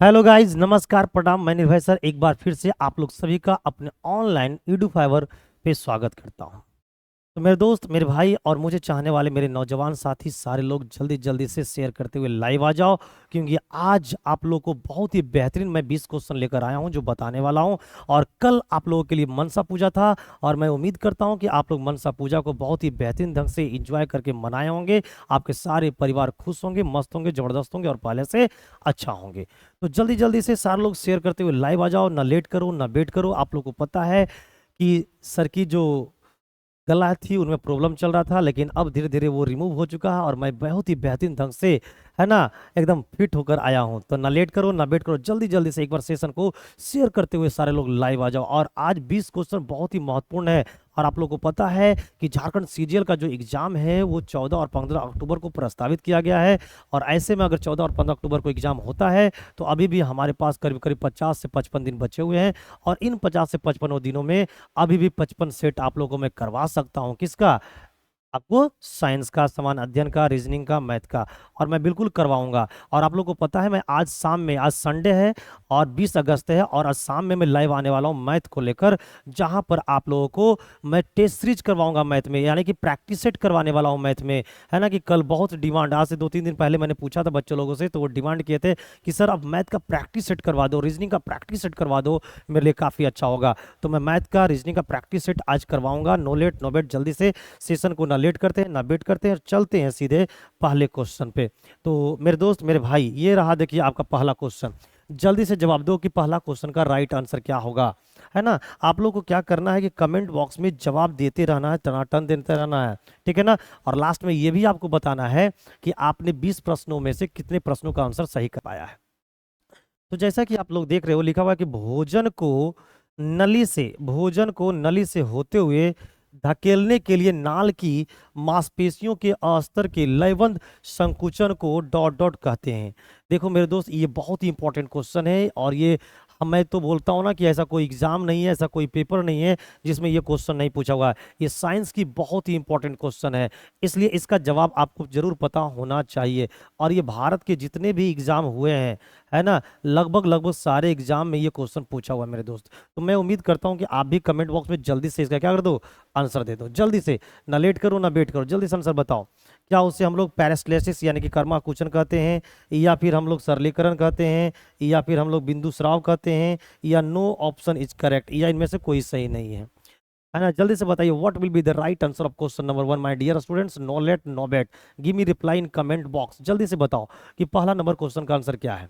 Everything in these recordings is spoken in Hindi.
हेलो गाइस, नमस्कार, प्रणाम। मैं निर्भय सर एक बार फिर से आप लोग सभी का अपने ऑनलाइन ईडू फाइवर पे स्वागत करता हूं। तो मेरे दोस्त, मेरे भाई और मुझे चाहने वाले मेरे नौजवान साथी सारे लोग जल्दी जल्दी से शेयर करते हुए लाइव आ जाओ, क्योंकि आज आप लोग को बहुत ही बेहतरीन मैं 20 क्वेश्चन लेकर आया हूं जो बताने वाला हूं। और कल आप लोगों के लिए मनसा पूजा था और मैं उम्मीद करता हूं कि आप लोग मनसा पूजा को बहुत ही बेहतरीन ढंग से एंजॉय करके मनाए होंगे। आपके सारे परिवार खुश होंगे, मस्त होंगे, जबरदस्त होंगे और पहले से अच्छा होंगे। तो जल्दी जल्दी से सारे लोग शेयर करते हुए लाइव आ जाओ, ना लेट करो ना वेट करो। आप लोग को पता है कि सर की जो गला थी उनमें प्रॉब्लम चल रहा था, लेकिन अब धीरे धीरे वो रिमूव हो चुका है और मैं बहुत ही बेहतरीन ढंग से, है ना, एकदम फिट होकर आया हूं। तो ना लेट करो ना वेट करो, जल्दी जल्दी से एक बार सेशन को शेयर करते हुए सारे लोग लाइव आ जाओ। और आज 20 क्वेश्चन बहुत ही महत्वपूर्ण है। और आप लोगों को पता है कि झारखंड सीजीएल का जो एग्जाम है वो 14 और 15 अक्टूबर को प्रस्तावित किया गया है। और ऐसे में अगर 14 और 15 अक्टूबर को एग्जाम होता है तो अभी भी हमारे पास करीब करीब 50 से 55 दिन बचे हुए हैं। और इन 50 से 55 दिनों में अभी भी 55 सेट आप लोगों को मैं करवा सकता हूं। किसका? आपको साइंस का, समान अध्ययन का, रीजनिंग का, मैथ का। और मैं बिल्कुल करवाऊंगा। और आप लोगों को पता है मैं आज शाम में, आज संडे है और 20 अगस्त है, और आज शाम में मैं लाइव आने वाला हूं मैथ को लेकर, जहां पर आप लोगों को मैं टेस्ट सीरीज करवाऊंगा मैथ में, यानी कि प्रैक्टिस सेट करवाने वाला हूं मैथ में। है ना कि कल बहुत डिमांड, आज से 2-3 दिन पहले मैंने पूछा था बच्चों लोगों से, तो वो डिमांड किए थे कि सर अब मैथ का प्रैक्टिस सेट करवा दो, रीजनिंग का प्रैक्टिस सेट करवा दो, मेरे लिए काफ़ी अच्छा होगा। तो मैं मैथ का, रीजनिंग का प्रैक्टिस सेट आज करवाऊंगा। नो लेट नो बेट, जल्दी से सेशन को ना लेट करते हैं ना वेट करते हैं, चलते हैं सीधे पहले क्वेश्चन पे। तो मेरे दोस्त, मेरे भाई, ये रहा देखिए आपका पहला क्वेश्चन। जल्दी से जवाब दो कि पहला क्वेश्चन का राइट आंसर क्या होगा। है ना? आप लोग को क्या करना है कि कमेंट बॉक्स में जवाब देते रहना है, टनाटन देते रहना है। ठीक है ना? और लास्ट में ये भी आपको बताना है कि आपने 20 प्रश्नों में से कितने प्रश्नों का आंसर सही कर पाया है। तो जैसा कि आप लोग देख रहे हो, लिखा हुआ है कि भोजन को नली से होते हुए धकेलने के लिए नाल की मांसपेशियों के अस्तर के लयबंध संकुचन को डॉट डॉट कहते हैं। देखो मेरे दोस्त, ये बहुत ही इंपॉर्टेंट क्वेश्चन है। और ये मैं तो बोलता हूँ ना कि ऐसा कोई एग्जाम नहीं है, ऐसा कोई पेपर नहीं है जिसमें ये क्वेश्चन नहीं पूछा हुआ है। ये साइंस की बहुत ही इंपॉर्टेंट क्वेश्चन है, इसलिए इसका जवाब आपको जरूर पता होना चाहिए। और ये भारत के जितने भी एग्जाम हुए हैं, है ना, लगभग लगभग सारे एग्जाम में ये क्वेश्चन पूछा हुआ है मेरे दोस्त। तो मैं उम्मीद करता हूँ कि आप भी कमेंट बॉक्स में जल्दी से इसका क्या कर दो, आंसर दे दो जल्दी से। ना लेट करो ना वेट करो, जल्दी से आंसर बताओ। क्या उसे हम लोग पैरास्लेसिस यानी कि कर्माकुचन कहते हैं, या फिर हम लोग सरलीकरण कहते हैं, या फिर हम लोग बिंदु स्राव कहते हैं, या नो ऑप्शन इज करेक्ट, या इनमें से कोई सही नहीं है ना? जल्दी से बताइए what will be the right answer of question number 1 my dear students. No late no bet, give me reply in comment box. जल्दी से बताओ कि पहला नंबर क्वेश्चन का आंसर क्या है।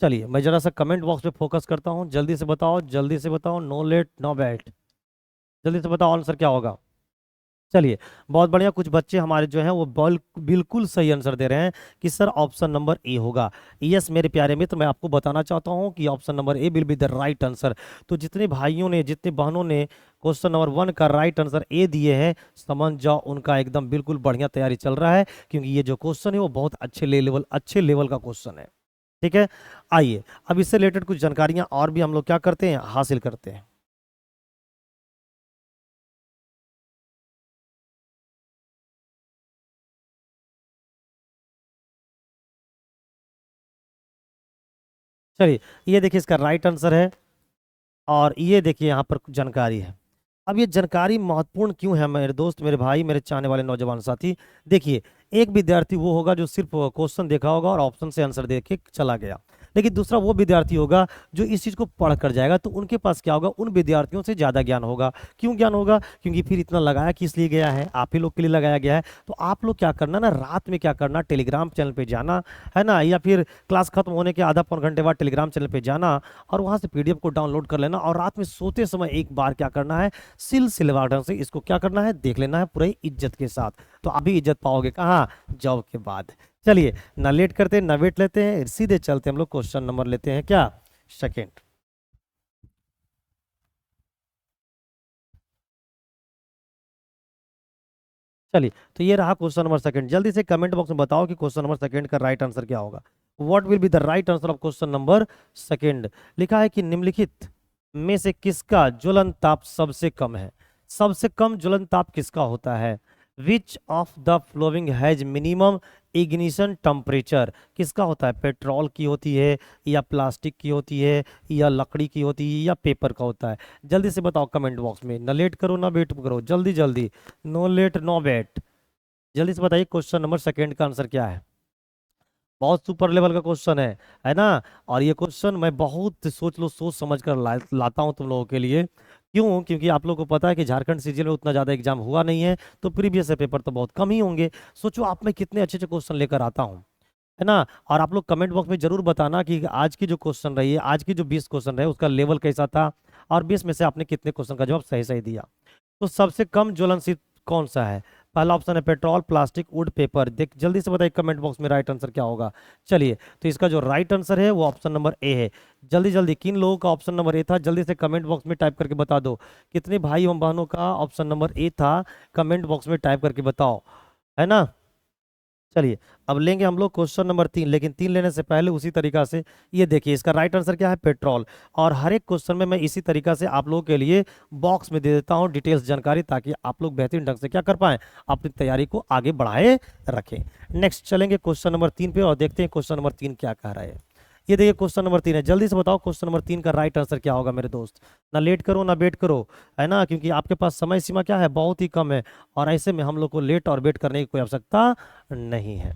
चलिए मैं जरा सा कमेंट बॉक्स पे फोकस करता हूँ, जल्दी से बताओ, जल्दी से बताओ, नो लेट नो बैट, जल्दी से बताओ आंसर क्या होगा। चलिए, बहुत बढ़िया। कुछ बच्चे हमारे जो हैं वो बिल्कुल सही आंसर दे रहे हैं कि सर ऑप्शन नंबर ए होगा। यस मेरे प्यारे मित्र, मैं आपको बताना चाहता हूं कि option number A will be the right answer. तो जितने भाइयों ने, जितने बहनों ने क्वेश्चन नंबर 1 का राइट आंसर ए दिए हैं, समझ जाओ उनका एकदम बिल्कुल बढ़िया तैयारी चल रहा है, क्योंकि ये जो क्वेश्चन है वो बहुत अच्छे लेवल का क्वेश्चन है। ठीक है, आइए अब इससे रिलेटेड कुछ जानकारियां और भी हम लोग क्या करते हैं, हासिल करते हैं। चलिए, ये देखिए इसका राइट आंसर है। और ये देखिए यहाँ पर कुछ जानकारी है। अब ये जानकारी महत्वपूर्ण क्यों है मेरे दोस्त, मेरे भाई, मेरे चाहने वाले नौजवान साथी? देखिए, एक विद्यार्थी वो होगा जो सिर्फ क्वेश्चन देखा होगा और ऑप्शन से आंसर दे के चला गया। लेकिन दूसरा वो विद्यार्थी होगा जो इस चीज़ को पढ़ कर जाएगा, तो उनके पास क्या होगा, उन विद्यार्थियों से ज़्यादा ज्ञान होगा। क्यों ज्ञान होगा? क्योंकि फिर इतना लगाया किस लिए गया है, आप ही लोग के लिए लगाया गया है। तो आप लोग क्या करना ना, रात में क्या करना, टेलीग्राम चैनल पे जाना, है ना, या फिर क्लास खत्म होने के आधा पौन घंटे बाद टेलीग्राम चैनल पे जाना और वहाँ से पीडीएफ को डाउनलोड कर लेना। और रात में सोते समय एक बार क्या करना है, सिलसिलेवार ढंग से इसको क्या करना है, देख लेना है पूरी इज्जत के साथ। तो अभी इज्जत पाओगे कहाँ, जॉब के बाद। चलिए, ना लेट करते ना वेट लेते हैं, सीधे चलते हम लोग क्वेश्चन नंबर लेते हैं क्या, सेकेंड। चलिए, तो ये रहा क्वेश्चन नंबर सेकंड। जल्दी से कमेंट बॉक्स में बताओ कि क्वेश्चन नंबर सेकंड का राइट आंसर क्या होगा। What will be the right answer of question number second? लिखा है कि निम्नलिखित में से किसका ज्वलन ताप सबसे कम है। सबसे कम ज्वलन ताप किसका होता है? Which of the flowing has minimum ignition temperature? किसका होता है? पेट्रोल की होती है, या प्लास्टिक की होती है, या लकड़ी की होती है, या पेपर का होता है? जल्दी से बताओ कमेंट बॉक्स में, ना लेट करो ना वेट करो, जल्दी जल्दी, नो लेट नो वेट। जल्दी से बताइए क्वेश्चन नंबर सेकंड का आंसर क्या है। बहुत सुपर लेवल का क्वेश्चन है ना। और ये क्वेश्चन मैं बहुत सोच लो सोच समझ कर लाता हूँ तुम लोगों के लिए। क्यों? क्योंकि आप लोगों को पता है कि झारखंड सीजीएल में उतना ज़्यादा एग्जाम हुआ नहीं है, तो प्रीवियस पेपर तो बहुत कम ही होंगे। सोचो आप मैं कितने अच्छे अच्छे क्वेश्चन लेकर आता हूँ, है ना। और आप लोग कमेंट बॉक्स में जरूर बताना कि आज की जो क्वेश्चन रही है, आज की जो 20 क्वेश्चन रहे, उसका लेवल कैसा था, और 20 में से आपने कितने क्वेश्चन का जवाब सही सही दिया। तो सबसे कम ज्वलनशील कौन सा है? पहला ऑप्शन है पेट्रोल, प्लास्टिक, वुड, पेपर। देख जल्दी से बताइए कमेंट बॉक्स में राइट आंसर क्या होगा। चलिए, तो इसका जो राइट आंसर है वो ऑप्शन नंबर ए है। जल्दी जल्दी, किन लोगों का ऑप्शन नंबर ए था जल्दी से कमेंट बॉक्स में टाइप करके बता दो। कितने भाई एवं बहनों का ऑप्शन नंबर ए था, कमेंट बॉक्स में टाइप करके बताओ, है ना। चलिए, अब लेंगे हम लोग क्वेश्चन नंबर 3, लेकिन 3 लेने से पहले उसी तरीका से ये देखिए, इसका राइट आंसर क्या है? पेट्रोल। और हर एक क्वेश्चन में मैं इसी तरीका से आप लोगों के लिए बॉक्स में दे देता हूँ डिटेल्स जानकारी, ताकि आप लोग बेहतरीन ढंग से क्या कर पाएं, अपनी तैयारी को आगे बढ़ाए रखें। नेक्स्ट चलेंगे क्वेश्चन नंबर 3 पे और देखते हैं क्वेश्चन नंबर 3 क्या कह रहा है। ये देखिए क्वेश्चन नंबर 3 है। जल्दी से बताओ क्वेश्चन नंबर 3 का राइट आंसर क्या होगा मेरे दोस्त। ना लेट करो ना वेट करो, है ना, क्योंकि आपके पास समय सीमा क्या है? बहुत ही कम है। और ऐसे में हम लोग को लेट और वेट करने की कोई आवश्यकता नहीं है।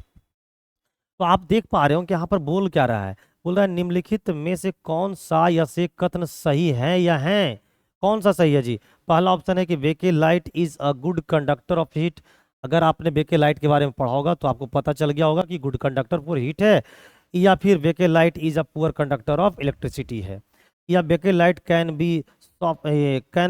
तो आप देख पा रहे हो कि यहाँ पर बोल क्या रहा है। बोल रहा है निम्नलिखित में से कौन सा या से कथन सही है या है? कौन सा सही है जी? पहला ऑप्शन है कि bakelite is a good conductor of heat. अगर आपने बेके लाइट के बारे में पढ़ा होगा तो आपको पता चल गया होगा कि गुड कंडक्टर फॉर हीट है। या फिर bakelite is a poor conductor of electricity है। या bakelite can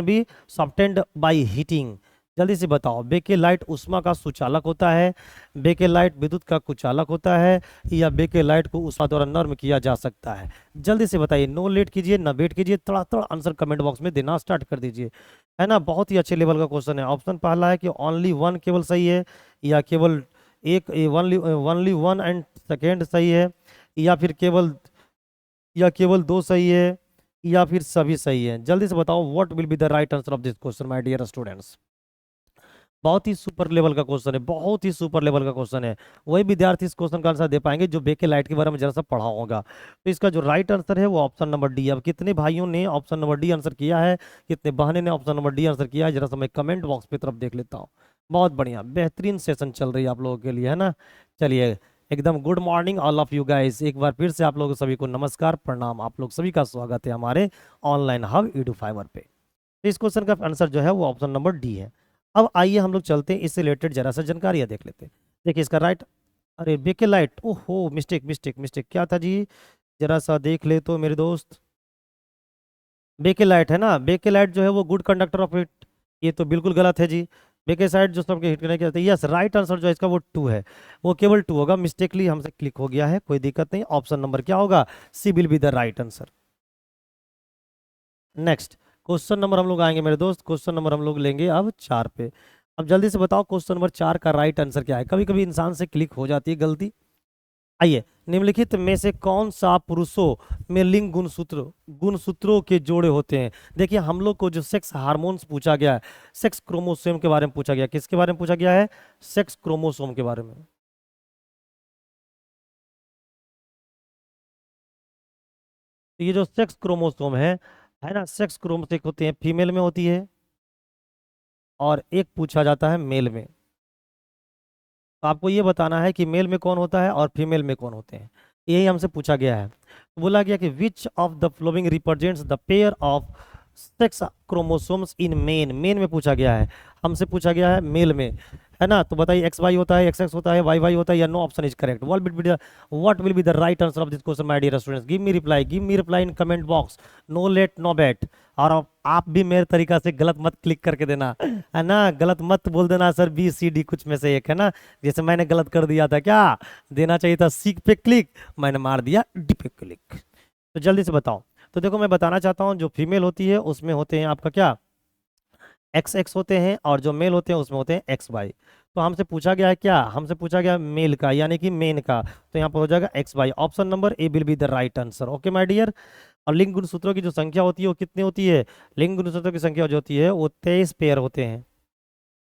be softened by heating. जल्दी से बताओ, बेके लाइट ऊष्मा का सुचालक होता है, बेके लाइट विद्युत का कुचालक होता है, या बेके लाइट को ऊष्मा द्वारा नर्म किया जा सकता है? जल्दी से बताइए, नो लेट कीजिए ना वेट कीजिए, थोड़ा थोड़ा आंसर कमेंट बॉक्स में देना स्टार्ट कर दीजिए, है ना। बहुत ही अच्छे लेवल का क्वेश्चन है। ऑप्शन पहला है कि ओनली वन केवल सही है, या केवल एक only only one and second सही है, या फिर केवल दो सही है, या फिर सभी सही है? जल्दी से बताओ what will be the right answer of this question my dear students. बहुत ही सुपर लेवल का क्वेश्चन है, बहुत ही सुपर लेवल का क्वेश्चन है। वही विद्यार्थी इस क्वेश्चन का आंसर दे पाएंगे जो बेके लाइट के बारे में जरा सा पढ़ा होगा। तो इसका जो राइट आंसर है वो ऑप्शन नंबर डी। अब कितने भाइयों ने ऑप्शन नंबर डी आंसर किया है, कितने बहने ने ऑप्शन नंबर डी आंसर किया है, जरा सा मैं कमेंट बॉक्स पे तरफ देख लेता हूँ। बहुत बढ़िया, बेहतरीन सेशन चल रही है आप लोगों के लिए, है ना। चलिए, एकदम good morning all of you guys. एक बार फिर से आप लोगों सभी को नमस्कार प्रणाम। आप लोग सभी का स्वागत है हमारे ऑनलाइन हब ईडू फाइवर पे। तो इस क्वेश्चन का आंसर जो है वो ऑप्शन नंबर डी है। अब आइए हम लोग चलते हैं, इससे रिलेटेड जरा सा जानकारियां देख लेते हैं। देखिए इसका राइट, अरे बेके लाइट, ओहो मिस्टेक मिस्टेक मिस्टेक, क्या था जी? जरा सा देख ले तो मेरे दोस्त, बेके लाइट है ना, बेके लाइट जो है वो गुड कंडक्टर ऑफ हीट। ये तो बिल्कुल गलत है जी। बेके साइड जो सबके हिट करने के होते हैं, यस राइट आंसर जो है इसका वो 2 है। वो केवल 2 होगा, मिस्टेकली हमसे क्लिक हो गया है, कोई दिक्कत नहीं। ऑप्शन नंबर क्या होगा? C will be the right answer. Next question number हम लोग आएंगे मेरे दोस्त, क्वेश्चन नंबर हम लोग लेंगे अब 4 पे। अब जल्दी से बताओ क्वेश्चन नंबर 4 का राइट आंसर क्या है। कभी कभी इंसान से क्लिक हो जाती है गलती। आइए, निम्नलिखित में से कौन सा पुरुषों में लिंग गुणसूत्रों के जोड़े होते हैं? देखिए हम लोग को जो सेक्स हार्मोन्स पूछा गया है, सेक्स क्रोमोसोम के बारे में पूछा गया, किसके बारे में पूछा गया है? सेक्स क्रोमोसोम के बारे में। तो ये जो सेक्स क्रोमोसोम है ना, सेक्स क्रोमोसोम होते हैं, फीमेल में होती है, और एक पूछा जाता है मेल में। तो आपको ये बताना है कि मेल में कौन होता है और फीमेल में कौन होते हैं, यही हमसे पूछा गया है। तो बोला गया कि विच of the flowing represents the pair of sex chromosomes in main. Main में पूछा गया है, हमसे पूछा गया है मेल में, है ना। तो बताइए एक्स वाई होता है, एक्स एक्स होता है, वाई वाई होता है, या no option is correct. What will be the right answer of this question my dear students? Give me reply in comment box, no late no bat. और आप भी मेरे तरीका से गलत मत क्लिक करके देना, है ना। गलत मत बोल देना सर बी सी डी कुछ में से एक, है ना। जैसे मैंने गलत कर दिया था, क्या देना चाहिए था? सी पे क्लिक, मैंने मार दिया डी पे क्लिक। तो जल्दी से बताओ। तो देखो मैं बताना चाहता हूँ, जो फीमेल होती है उसमें होते हैं आपका क्या, एक्स एक्स होते हैं, और जो मेल होते हैं उसमें होते हैं एक्स वाई। तो हमसे पूछा गया है क्या? हमसे पूछा गया मेल का, यानी कि मेन का। तो यहाँ पर हो जाएगा X Y. Option number A will be the right answer. Okay my dear. और लिंग गुणसूत्रों की जो संख्या होती है वो कितनी होती है? लिंग गुणसूत्रों की संख्या जो होती है वो 23 पेयर होते हैं।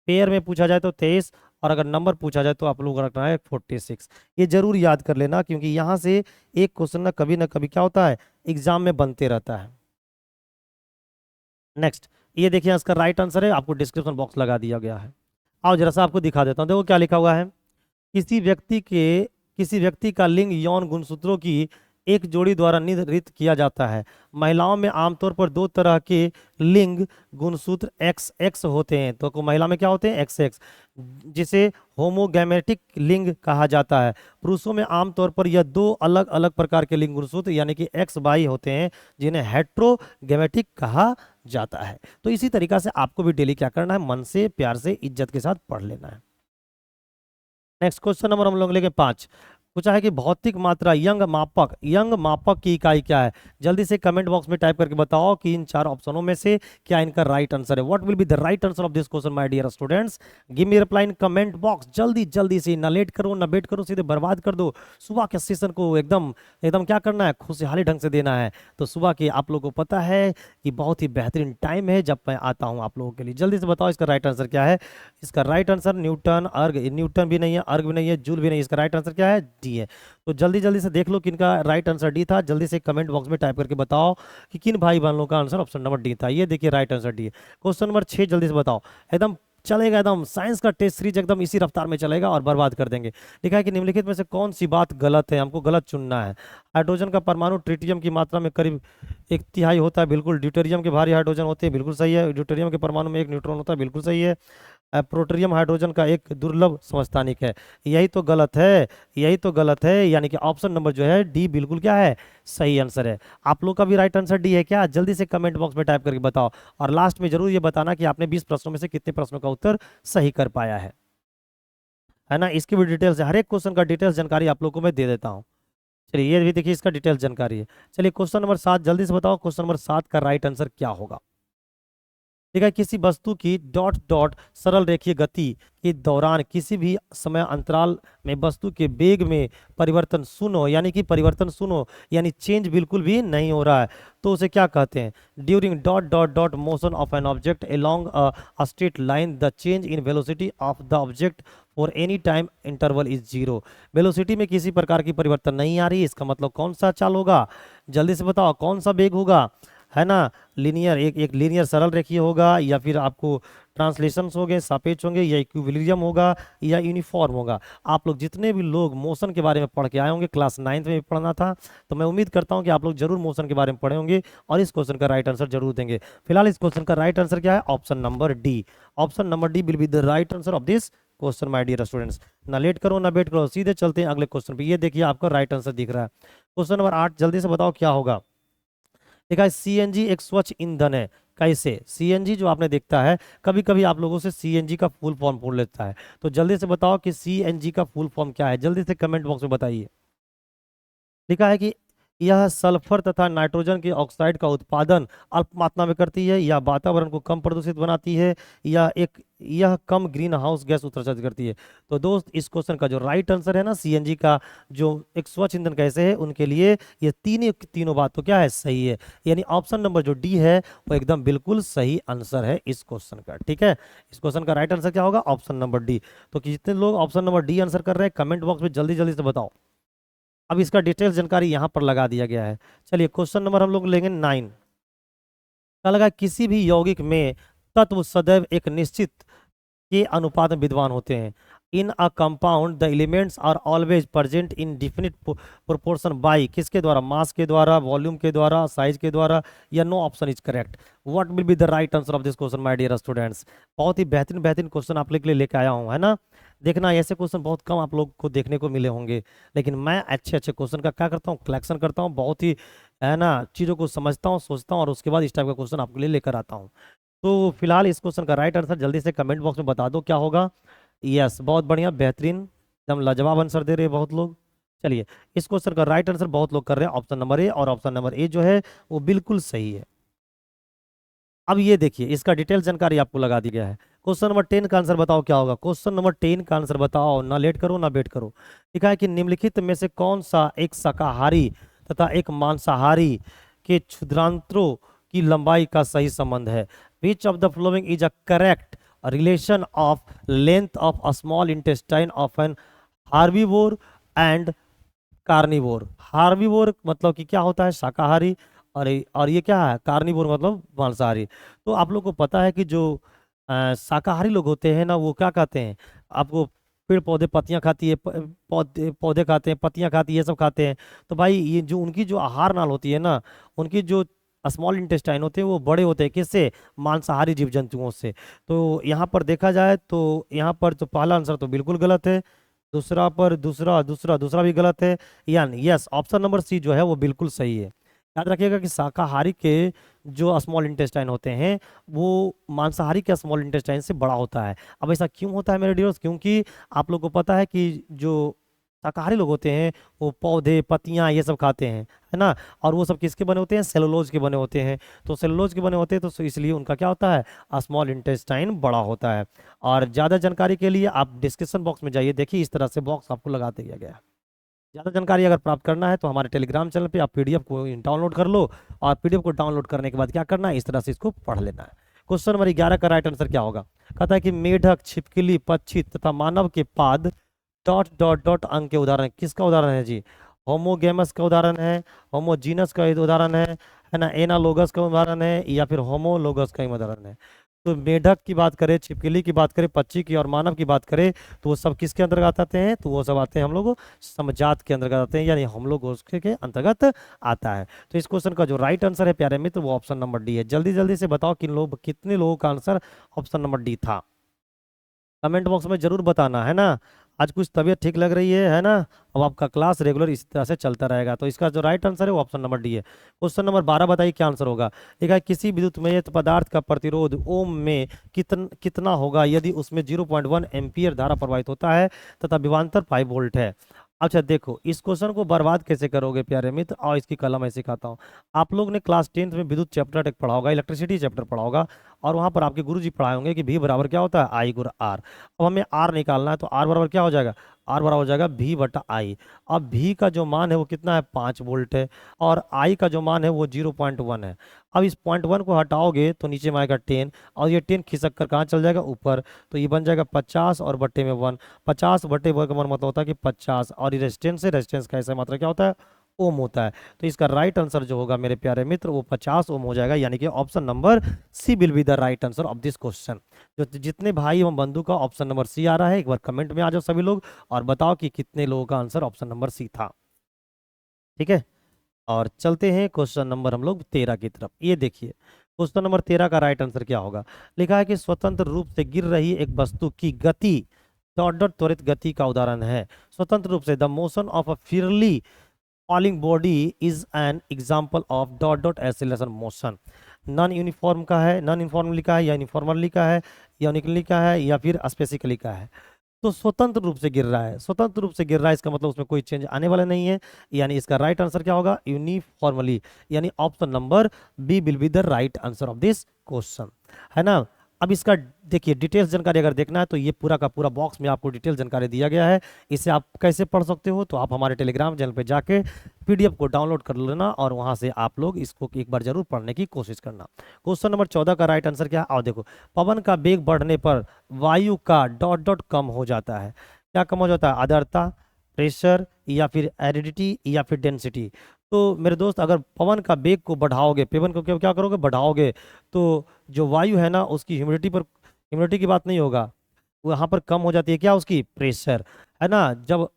पेयर में पूछा जाए तो 23, और अगर नंबर पूछा जाए तो आप लोग रखना है 46। ये जरूर याद कर लेना, क्योंकि यहाँ से एक क्वेश्चन ना कभी क्या होता है, एग्जाम में बनते रहता है। नेक्स्ट, ये देखिए इसका राइट आंसर है, आपको डिस्क्रिप्शन बॉक्स लगा दिया गया है। आओ जरा सा आपको दिखा देता हूँ, देखो क्या लिखा हुआ है। किसी व्यक्ति के किसी व्यक्ति का लिंग यौन गुणसूत्रों की एक जोड़ी द्वारा निर्धारित किया जाता है। महिलाओं में आमतौर पर दो तरह के लिंग गुणसूत्र एक्स एक्स होते हैं। तो महिला में क्या होते हैं, एक्स एक्स, जिसे होमोगैमेटिक लिंग कहा जाता है। पुरुषों में आमतौर पर यह दो अलग अलग प्रकार के लिंग गुणसूत्र यानी कि एक्स वाई होते हैं, जिन्हें हेट्रोगैमेटिक कहा जाता है। तो इसी तरीका से आपको भी डेली क्या करना है, मन से प्यार से इज्जत के साथ पढ़ लेना है। नेक्स्ट क्वेश्चन नंबर हम लोग लेंगे 5। पूछा है कि भौतिक मात्रा यंग मापक की इकाई क्या है। जल्दी से कमेंट बॉक्स में टाइप करके बताओ कि इन 4 ऑप्शनों में से क्या इनका राइट आंसर है। What will be the right answer of this question my dear students. Give me reply in comment box. जल्दी जल्दी से, ना लेट करो ना वेट करो, सीधे बर्बाद कर दो। सुबह के सेशन को एकदम एकदम क्या करना है, खुशहाली ढंग से देना है। तो सुबह के आप लोगों को पता है कि बहुत ही बेहतरीन टाइम है जब मैं आता हूँ आप लोगों के लिए। जल्दी से बताओ इसका राइट आंसर क्या है। इसका राइट आंसर न्यूटन भी नहीं है, अर्ग भी नहीं है, जूल भी नहीं है। इसका राइट आंसर क्या है, डी है। तो जल्दी जल्दी से देख लो किनका राइट आंसर डी था। जल्दी से कमेंट बॉक्स में टाइप करके बताओ कि किन भाई बहनों का आंसर ऑप्शन नंबर डी था। ये देखिए राइट आंसर डी है। क्वेश्चन नंबर 6 जल्दी से बताओ, एकदम चलेगा, एकदम साइंस का टेस्ट सीरीज एकदम इसी रफ्तार में चलेगा और बर्बाद कर देंगे। लिखा है कि निम्नलिखित में से कौन सी बात गलत है, हमको गलत चुनना है। हाइड्रोजन का परमाणु ट्रिटियम की मात्रा में करीब 1/3 होता है, बिल्कुल। ड्यूटेरियम के भारी हाइड्रोजन होते हैं, बिल्कुल सही है। ड्यूटेरियम के परमाणु में 1 न्यूट्रॉन होता है, बिल्कुल सही है। प्रोटोनियम हाइड्रोजन का एक दुर्लभ समस्थानिक है। यही तो गलत है, यही तो गलत है, यानी कि ऑप्शन नंबर जो है डी बिल्कुल क्या है, सही आंसर है। आप लोग का भी राइट आंसर डी है क्या, जल्दी से कमेंट बॉक्स में टाइप करके बताओ। और लास्ट में जरूर ये बताना कि आपने 20 प्रश्नों में से कितने प्रश्नों का उत्तर सही कर पाया है ना। इसकी भी डिटेल्स, हर एक क्वेश्चन का डिटेल्स जानकारी आप लोग को मैं दे देता हूँ। चलिए ये भी देखिए, इसका डिटेल्स जानकारी है। चलिए क्वेश्चन नंबर 7 जल्दी से बताओ, क्वेश्चन नंबर 7 का राइट आंसर क्या होगा। ठीक है, किसी वस्तु की डॉट डॉट सरल रेखीय गति के दौरान किसी भी समय अंतराल में वस्तु के वेग में परिवर्तन शून्य हो, यानी कि परिवर्तन शून्य हो, यानी चेंज बिल्कुल भी नहीं हो रहा है, तो उसे क्या कहते हैं। During dot dot dot motion of an object along a straight line the change in velocity of the object for any time interval is zero. Velocity में किसी प्रकार की परिवर्तन नहीं आ रही, इसका मतलब कौन सा चाल होगा, जल्दी से बताओ कौन सा वेग होगा, है ना। लीनियर, एक लीनियर सरल रेखीय होगा, या फिर आपको ट्रांसलेशंस होंगे, सापेक्ष होंगे, या इक्विलिब्रियम होगा, या यूनिफॉर्म होगा। आप लोग जितने भी लोग मोशन के बारे में पढ़ के आए होंगे, क्लास 9th में भी पढ़ना था, तो मैं उम्मीद करता हूं कि आप लोग जरूर मोशन के बारे में पढ़े होंगे और इस क्वेश्चन का राइट आंसर जरूर देंगे। फिलहाल इस क्वेश्चन का राइट आंसर क्या है, option number D. Option number D will be the right answer of this question my dear students. ना लेट करो ना वेट करो, सीधे चलते हैं अगले क्वेश्चन पे। ये देखिए आपका राइट आंसर दिख रहा है। क्वेश्चन नंबर 8 जल्दी से बताओ क्या होगा। देखा है सीएनजी एक स्वच्छ ईंधन है। कैसे, सीएनजी जो आपने देखता है, कभी कभी आप लोगों से सीएनजी का फुल फॉर्म पूछ लेता है, तो जल्दी से बताओ कि सीएनजी का फुल फॉर्म क्या है, जल्दी से कमेंट बॉक्स में बताइए। लिखा है कि यह सल्फर तथा नाइट्रोजन के ऑक्साइड का उत्पादन अल्प मात्रा में करती है, या वातावरण को कम प्रदूषित बनाती है, या यह कम ग्रीन हाउस गैस उत्सर्जित करती है। तो दोस्त इस क्वेश्चन का जो राइट आंसर है ना, सीएनजी का जो एक स्वच्छ ईंधन कैसे है, उनके लिए ये तीनों बात तो क्या है, सही है। यानी ऑप्शन नंबर जो डी है वो एकदम बिल्कुल सही आंसर है इस क्वेश्चन का। ठीक है, इस क्वेश्चन का राइट आंसर क्या होगा, ऑप्शन नंबर डी। तो जितने लोग ऑप्शन नंबर डी आंसर कर रहे हैं, कमेंट बॉक्स में जल्दी जल्दी से बताओ। अब इसका डिटेल्स जानकारी यहाँ पर लगा दिया गया है। चलिए क्वेश्चन नंबर हम लोग लेंगे 9। क्या लगा, किसी भी यौगिक में तत्व सदैव एक निश्चित के अनुपात में विद्वान होते हैं। In a compound the elements are always present in definite proportion by, किसके द्वारा, मास के द्वारा, वॉल्यूम के द्वारा, साइज के द्वारा, या no option is correct. What will be the right answer of this question my dear students. बहुत ही बेहतरीन बेहतरीन क्वेश्चन आप लोग के लिए लेके आया हूँ, है ना। देखना ऐसे क्वेश्चन बहुत कम आप लोग को देखने को मिले होंगे, लेकिन मैं अच्छे अच्छे क्वेश्चन का क्या करता हूँ, कलेक्शन करता हूँ, बहुत ही, है ना, चीज़ों को समझता हूँ, सोचता हूँ, और उसके बाद इस टाइप का क्वेश्चन आपके लिए लेकर आता हूँ। तो फिलहाल इस क्वेश्चन का राइट आंसर जल्दी से कमेंट बॉक्स में बता दो क्या होगा। यस, बहुत बढ़िया, बेहतरीन, एकदम लाजवाब आंसर दे रहे हैं बहुत लोग। चलिए इस क्वेश्चन का राइट आंसर बहुत लोग कर रहे हैं ऑप्शन नंबर ए, और ऑप्शन नंबर ए जो है वो बिल्कुल सही है। अब ये देखिए इसका डिटेल जानकारी आपको लगा दी गया है। क्वेश्चन नंबर 10 का आंसर बताओ क्या होगा। क्वेश्चन नंबर 10 का आंसर बताओ, ना लेट करो ना वेट करो। लिखा है कि निम्नलिखित में से कौन सा एक शाकाहारी तथा एक मांसाहारी के क्षुद्रांत्रों की लंबाई का सही संबंध है। Which of the following is a correct relation of length of a small intestine of an herbivore and carnivore. Herbivore मतलब कि क्या होता है, शाकाहारी, और ये क्या है, कार्निवोर मतलब मांसाहारी। तो आप लोग को पता है कि जो शाकाहारी लोग होते हैं ना, वो क्या खाते हैं, आपको पेड़ पौधे पत्तियां खाती है, पौधे पौधे खाते हैं, पत्तियां खाती है, ये सब खाते हैं। तो भाई ये जो उनकी जो आहार नाल होती है ना, उनकी जो स्मॉल इंटेस्टाइन होते हैं वो बड़े होते हैं, किससे, मांसाहारी जीव जंतुओं से। तो यहाँ पर देखा जाए तो यहाँ पर तो पहला आंसर तो बिल्कुल गलत है, दूसरा पर दूसरा दूसरा दूसरा भी गलत है, यानी यस ऑप्शन नंबर सी जो है वो बिल्कुल सही है। याद रखिएगा कि शाकाहारी के जो स्मॉल इंटेस्टाइन होते हैं वो मांसाहारी के स्मॉल इंटेस्टाइन से बड़ा होता है। अब ऐसा क्यों होता है मेरे डियर्स, क्योंकि आप लोग को पता है कि जो शाकाहारी लोग होते हैं वो पौधे पत्तियां ये सब खाते हैं, है ना, और वो सब किसके बने होते हैं, सेलुलोज के बने होते हैं। तो सेलुलोज के बने होते हैं तो इसलिए उनका क्या होता है, स्मॉल इंटेस्टाइन बड़ा होता है। और ज़्यादा जानकारी के लिए आप डिस्क्रिप्शन बॉक्स में जाइए, देखिए इस तरह से बॉक्स आपको लगा दिया गया है। ज़्यादा जानकारी अगर प्राप्त करना है तो हमारे टेलीग्राम चैनल पे आप पीडीएफ को डाउनलोड कर लो, और पीडीएफ को डाउनलोड करने के बाद क्या करना है, इस तरह से इसको पढ़ लेना है। क्वेश्चन नंबर 11 का राइट आंसर क्या होगा, कहता है कि मेढक, छिपकली, पक्षी तथा मानव के पाद डॉट डॉट डॉट अंग के उदाहरण, किसका उदाहरण है जी, होमोगेमस का उदाहरण है, होमोजीनस का उदाहरण है ना, एनालोगस का उदाहरण है, या फिर होमोलोगस का ही उदाहरण है। तो मेढक की बात करें, छिपकली की बात करें, पक्षी की और मानव की बात करें तो वो सब किसके अंतर्गत आते हैं, तो वो सब आते हैं हम लोग समजात के अंतर्गत आते हैं, यानी हम लोग उसके के अंतर्गत आता है। तो इस क्वेश्चन का जो राइट आंसर है प्यारे मित्र वो ऑप्शन नंबर डी है। जल्दी जल्दी से बताओ कितने लोगों का आंसर ऑप्शन नंबर डी था, कमेंट बॉक्स में जरूर बताना, है ना। आज कुछ तबीयत ठीक लग रही है ना। अब आपका क्लास रेगुलर इसी तरह से चलता रहेगा। तो इसका जो राइट आंसर है वो ऑप्शन नंबर डी है। क्वेश्चन नंबर 12 बताइए क्या आंसर होगा। लिखा है किसी विद्युतमय पदार्थ का प्रतिरोध ओम में कितना होगा यदि उसमें 0.1 एम्पियर धारा प्रवाहित होता है तथा विभवांतर 5 वोल्ट है। अच्छा देखो, इस क्वेश्चन को बर्बाद कैसे करोगे प्यारे मित्र, और इसकी कलम मैं सिखाता हूँ। आप लोग ने क्लास 10th में विद्युत चैप्टर एक पढ़ा होगा, इलेक्ट्रिसिटी चैप्टर पढ़ा होगा, और वहाँ पर आपके गुरुजी पढ़ाए होंगे कि भी बराबर क्या होता है, आई गुर आर। अब हमें आर निकालना है, तो आर बराबर क्या हो जाएगा, आर बराबर हो जाएगा भी बटा आई। अब भी का जो मान है वो कितना है, 5 वोल्ट है, और आई का जो मान है वो 0.1 है। अब इस 0.1 को हटाओगे तो नीचे में आएगा 10, और ये 10 खिसक कर कहाँ चल जाएगा, ऊपर। तो ये बन जाएगा 50 और बट्टे में 1। 50 बट्टे वर्ग का मतलब होता है कि 50, और ये रेजिस्टेंस है, रेजिस्टेंस का ऐसा मात्रा क्या होता है, ओम होता है। तो इसका राइट आंसर जो होगा मेरे प्यारे मित्र वो 50 ओम हो जाएगा, यानी कि option number C will be the right answer of this question. जो जितने भाई एवं बंधु का ऑप्शन नंबर सी आ रहा है, एक बार कमेंट में आ जाओ सभी लोग और बताओ कि कितने लोगों का आंसर ऑप्शन नंबर सी था। ठीक है, और चलते हैं क्वेश्चन नंबर हम लोग 13 की तरफ। ये देखिए क्वेश्चन नंबर 13 का राइट आंसर क्या होगा। लिखा है कि स्वतंत्र रूप से गिर रही एक वस्तु की गति डॉट डॉट त्वरित गति का उदाहरण है। स्वतंत्र रूप से the motion of a freely falling body is an example of dot dot acceleration motion. Non uniform का है, नॉन यूनिफॉर्म लिखा है, या यूनिफॉर्मल लिखा है, या यूनिकली लिखा है, या फिर स्पेसिकली लिखा है। तो स्वतंत्र रूप से गिर रहा है, स्वतंत्र रूप से गिर रहा है, इसका मतलब उसमें कोई चेंज आने वाला नहीं है, यानी इसका राइट आंसर क्या होगा, यूनिफॉर्मली, यानी option number B will be the right answer of this question, है ना। अब इसका देखिए डिटेल्स जानकारी अगर देखना है तो ये पूरा का पूरा बॉक्स में आपको डिटेल जानकारी दिया गया है। इसे आप कैसे पढ़ सकते हो, तो आप हमारे टेलीग्राम चैनल पे जाके पीडीएफ को डाउनलोड कर लेना, और वहां से आप लोग इसको एक बार जरूर पढ़ने की कोशिश करना। क्वेश्चन नंबर 14 का राइट आंसर क्या है, आओ देखो। पवन का वेग बढ़ने पर वायु का डॉट डॉट कम हो जाता है। क्या कम हो जाता है, आर्द्रता, प्रेशर, या फिर एरिडिटी, या फिर डेंसिटी। तो मेरे दोस्त अगर पवन का वेग को बढ़ाओगे, पवन को क्या क्या करोगे, बढ़ाओगे, तो जो वायु है ना उसकी ह्यूमिडिटी की बात नहीं होगा, वहाँ पर कम हो जाती है क्या, उसकी प्रेशर, है ना। जब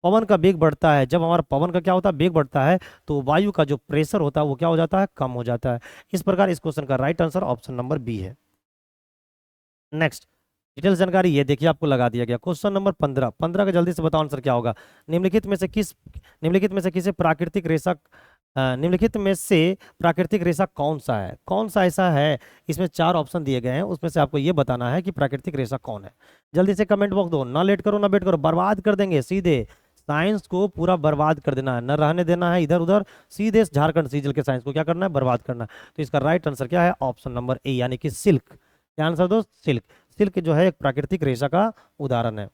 पवन का वेग बढ़ता है, जब हमारा पवन का क्या होता है, वेग बढ़ता है, तो वायु का जो प्रेशर होता है वो क्या हो जाता है, कम हो जाता है। इस प्रकार इस क्वेश्चन का right answer option number B है। नेक्स्ट डिटेल जानकारी ये देखिए आपको लगा दिया गया। क्वेश्चन नंबर 15, 15 का जल्दी से बताओ आंसर क्या होगा। निम्नलिखित में से किसे प्राकृतिक रेशा निम्नलिखित में से प्राकृतिक रेशा कौन सा है, कौन सा ऐसा है। इसमें 4 ऑप्शन दिए गए हैं, उसमें से आपको ये बताना है कि प्राकृतिक रेशा कौन है। जल्दी से कमेंट बॉक्स दो, ना लेट करो ना वेट करो, बर्बाद कर देंगे सीधे। साइंस को पूरा बर्बाद कर देना है, न रहने देना है इधर उधर, सीधे झारखंड सीजल के साइंस को क्या करना है, बर्बाद करना है। तो इसका राइट आंसर क्या है, ऑप्शन नंबर ए, यानी कि सिल्क। क्या आंसर दोस्त, सिल्क। सिल्क जो है एक प्राकृतिक रेशा का उदाहरण है।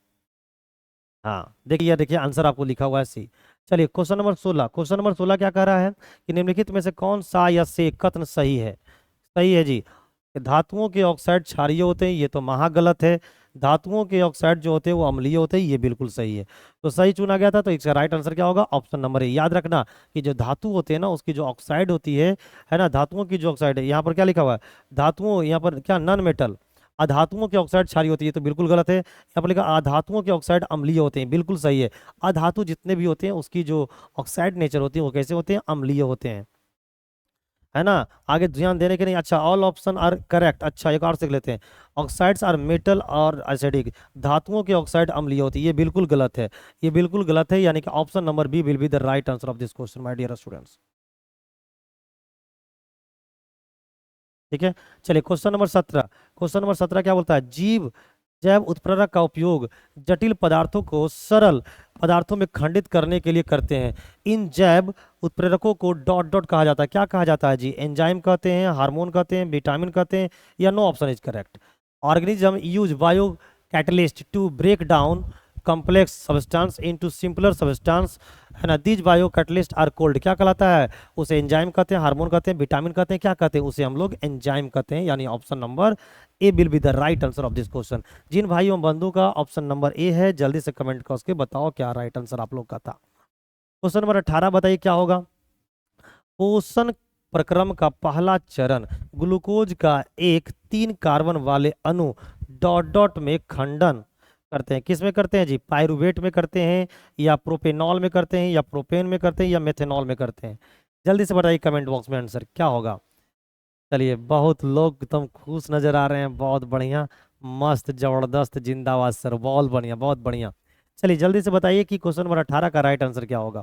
हाँ देखिए, देखिए आंसर आपको लिखा हुआ है सी। चलिए क्वेश्चन नंबर 16, क्वेश्चन नंबर 16 क्या कह रहा है कि निम्नलिखित में से कौन सा या से कथन सही है। सही है जी। कि धातुओं के ऑक्साइड क्षारीय होते हैं, ये तो महागलत है। धातुओं के ऑक्साइड जो होते हैं वो अम्लीय होते हैं, ये बिल्कुल सही है। तो सही चुना गया था, तो इसका राइट आंसर क्या होगा? ऑप्शन नंबर ए। याद रखना कि जो धातु होते हैं ना, उसकी जो ऑक्साइड होती है ना, धातुओं की जो ऑक्साइड है, यहाँ पर क्या लिखा हुआ है? धातुओं, यहाँ पर क्या, नॉन मेटल। अधातुओं की ऑक्साइड क्षारीय होती है, तो बिल्कुल गलत है। यहाँ पर लिखा अधातुओं के ऑक्साइड अम्लीय होते हैं, बिल्कुल सही है। अधातु जितने भी होते हैं उसकी जो ऑक्साइड नेचर होती है वो कैसे होते हैं? अम्लीय होते हैं, है ना। आगे ध्यान देने के नहीं। अच्छा, ऑल ऑप्शन आर करेक्ट। अच्छा, एक और सीख लेते हैं। ऑक्साइड्स आर मेटल और एसिडिक। धातुओं के ऑक्साइड अम्लीय होती है, ये बिल्कुल गलत है। ये बिल्कुल गलत है, यानी कि option number B will be the right answer of this question, my dear students. ठीक है, चलिए क्वेश्चन नंबर 17। क्वेश्चन नंबर 17 क्या बोलता है? जीव जैव उत्प्रेरक का उपयोग जटिल पदार्थों को सरल पदार्थों में खंडित करने के लिए करते हैं। इन जैव उत्प्रेरकों को डॉट डॉट कहा जाता है। क्या कहा जाता है जी? एंजाइम कहते हैं, हार्मोन कहते हैं, विटामिन कहते हैं, या no option is correct. Organism use bio catalyst to break down complex substance into simpler substance, है ना। These bio catalyst are called, क्या कहलाता है? उसे एंजाइम कहते हैं, हार्मोन कहते हैं, विटामिन कहते हैं, क्या कहते हैं? उसे हम लोग एंजाइम कहते हैं, यानी option number A will be the right answer of this question. जिन भाइयों बंधु का ऑप्शन नंबर ए है, जल्दी से कमेंट करके बताओ क्या राइट आंसर आप लोग का था। क्वेश्चन नंबर 18 बताइए क्या होगा? पोषण प्रक्रम का पहला चरण ग्लूकोज का एक 3 कार्बन वाले अणु डॉट डॉट में खंडन करते हैं। किस में करते हैं जी? पायरुवेट में करते हैं, या प्रोपेनॉल में करते हैं, या प्रोपेन में करते हैं, या मेथेनॉल में करते हैं? जल्दी से बताइए कमेंट बॉक्स में आंसर क्या होगा। चलिए, बहुत लोग एकदम खुश नजर आ रहे हैं, बहुत बढ़िया, मस्त, जबरदस्त, जिंदाबाद सर, बहुत बढ़िया, बहुत बढ़िया। चलिए जल्दी से बताइए कि क्वेश्चन नंबर 18 का राइट आंसर क्या होगा।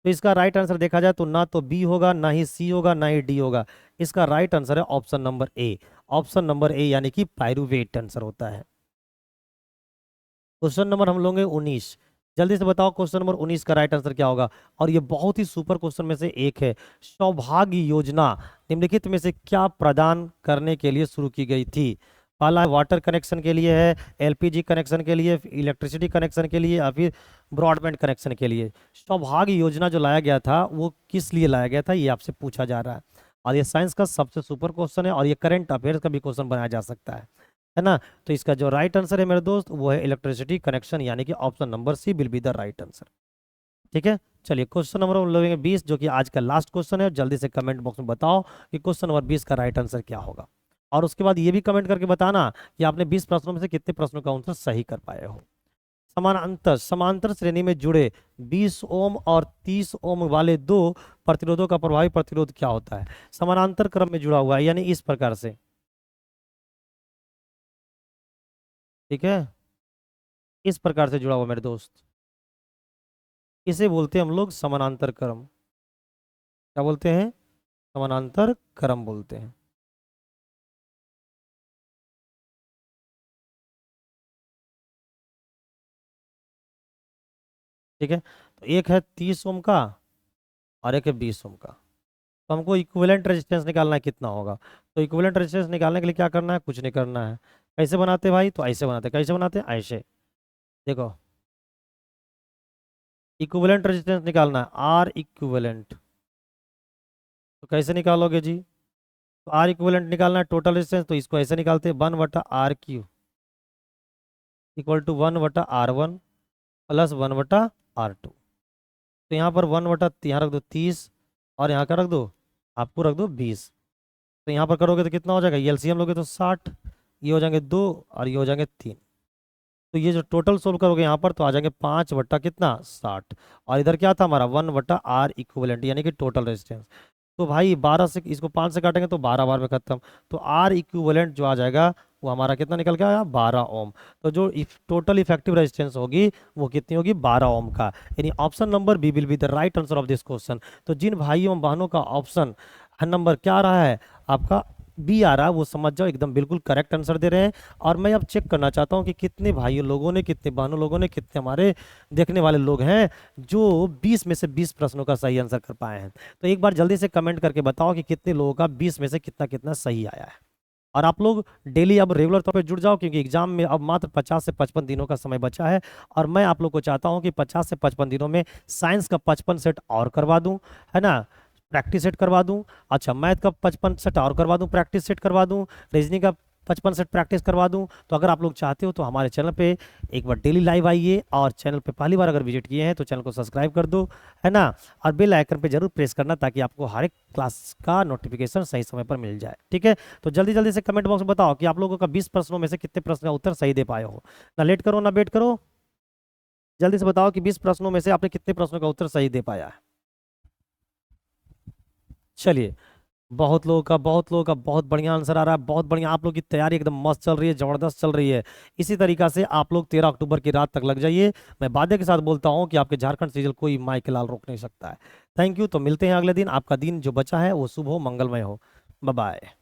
तो इसका राइट आंसर देखा जाए तो ना तो बी होगा, ना ही सी होगा, ना ही डी होगा। इसका राइट आंसर है ऑप्शन नंबर ए। ऑप्शन नंबर ए यानी कि पायरुवेट आंसर होता है। क्वेश्चन नंबर हम लोगे 19। जल्दी से बताओ क्वेश्चन नंबर 19 का राइट आंसर क्या होगा। और ये बहुत ही सुपर क्वेश्चन में से एक है। सौभाग्य योजना निम्नलिखित में से क्या प्रदान करने के लिए शुरू की गई थी? पहला वाटर कनेक्शन के लिए है, एलपीजी कनेक्शन के लिए, इलेक्ट्रिसिटी कनेक्शन के लिए, या फिर ब्रॉडबैंड कनेक्शन के लिए। सौभाग्य योजना जो लाया गया था वो किस लिए लाया गया था, ये आपसे पूछा जा रहा है। और ये साइंस का सबसे सुपर क्वेश्चन है, और ये करंट अफेयर्स का भी क्वेश्चन बनाया जा सकता है ना। तो इसका जो राइट आंसर है मेरे दोस्त, वो है इलेक्ट्रिसिटी कनेक्शन, यानी कि option number C will be the right answer. ठीक है, चलिए क्वेश्चन नंबर हम लोगेंगे 20, जो कि आज का लास्ट क्वेश्चन है। जल्दी से कमेंट बॉक्स में बताओ कि क्वेश्चन नंबर 20 का राइट आंसर क्या होगा। और उसके बाद ये भी कमेंट करके बताना कि आपने 20 प्रश्नों में से कितने प्रश्नों का आंसर सही कर पाए हो। समानांतर समांतर श्रेणी में जुड़े 20 ओम और 30 ओम वाले दो प्रतिरोधों का प्रभावी प्रतिरोध क्या होता है? समानांतर क्रम में जुड़ा हुआ है, यानी इस प्रकार से। ठीक है, इस प्रकार से जुड़ा हुआ मेरे दोस्त, इसे बोलते हैं हम लोग समानांतर क्रम। क्या बोलते हैं? समानांतर क्रम बोलते हैं। ठीक है, तो एक है 30 ओम का और एक है 20 ओम का। तो हमको इक्विवेलेंट रेजिस्टेंस निकालना है, कितना होगा। तो इक्विवेलेंट रेजिस्टेंस निकालने के लिए क्या करना है? कुछ नहीं करना है। कैसे बनाते हैं भाई? तो ऐसे बनाते हैं। कैसे बनाते हैं? ऐसे देखो, इक्विवेलेंट रेजिस्टेंस निकालना है, आर इक्विवेलेंट। तो कैसे निकालोगे जी? तो आर इक्विवेलेंट निकालना है टोटल रेजिस्टेंस, तो इसको ऐसे निकालते हैं, 1/R³ equal to 1/R1 plus 1/R2। तो यहाँ पर 1 यहाँ रख दो 30, और यहाँ का रख दो, आपको रख दो 20। तो यहाँ पर करोगे तो कितना हो जाएगा? ये एलसीएम लोगे तो 60, ये हो जाएंगे 2 और ये हो जाएंगे 3। तो ये जो टोटल सोल्व करोगे यहाँ पर तो आ जाएंगे 5 कितना 60। और इधर क्या था हमारा 1/R इक्विवेलेंट, यानी कि टोटल रेजिस्टेंस। तो भाई 12 से इसको 5 से काटेंगे तो 12 बार में खत्म। तो आर इक्विवेलेंट जो आ जाएगा वो हमारा कितना निकल के आया? 12 ओम। तो जो टोटल इफेक्टिव रेजिस्टेंस होगी वो कितनी होगी? 12 ओम का, यानी option number B will be the right answer of this question. तो जिन भाइयों बहनों का ऑप्शन नंबर क्या आ रहा है आपका? बी आ रहा है, वो समझ जाओ एकदम बिल्कुल करेक्ट आंसर दे रहे हैं। और मैं अब चेक करना चाहता हूँ कि कितने भाइयों लोगों ने, कितने बहनों लोगों ने, कितने हमारे देखने वाले लोग हैं जो 20 में से 20 प्रश्नों का सही आंसर कर पाए हैं। तो एक बार जल्दी से कमेंट करके बताओ कि कितने लोगों का 20 में से कितना कितना सही आया है। और आप लोग डेली अब रेगुलर तौर पे जुड़ जाओ, क्योंकि एग्जाम में अब मात्र 50 से 55 दिनों का समय बचा है। और मैं आप लोग को चाहता हूं कि 50 से 55 दिनों में साइंस का 55 सेट और करवा दूं, है ना। प्रैक्टिस सेट करवा दूं, अच्छा मैथ का 55 सेट और करवा दूं, प्रैक्टिस सेट करवा दूं, रीजनिंग का 55 सेट प्रैक्टिस करवा दूं। तो अगर आप लोग चाहते हो तो हमारे चैनल पे एक बार डेली लाइव आइए, और चैनल पे पहली बार अगर विजिट किए हैं तो चैनल को सब्सक्राइब कर दो, है ना, और बेल आइकन पे जरूर प्रेस करना ताकि आपको हर एक क्लास का नोटिफिकेशन सही समय पर मिल जाए। ठीक है, तो जल्दी जल्दी से कमेंट बॉक्स में बताओ कि आप लोगों का 20 प्रश्नों में से कितने प्रश्न का उत्तर सही दे पाए हो। ना लेट करो ना वेट करो, जल्दी से बताओ कि 20 प्रश्नों में से आपने कितने प्रश्नों का उत्तर सही दे पाया है। चलिए, बहुत लोगों का बहुत बढ़िया आंसर आ रहा है, बहुत बढ़िया। आप लोग की तैयारी एकदम मस्त चल रही है, जबरदस्त चल रही है। इसी तरीका से आप लोग 13 अक्टूबर की रात तक लग जाइए। मैं वादे के साथ बोलता हूं कि आपके झारखंड से कोई माई के लाल रोक नहीं सकता है। Thank you. तो मिलते हैं अगले दिन। आपका दिन जो बचा है वो शुभ हो, मंगलमय हो। Bye bye.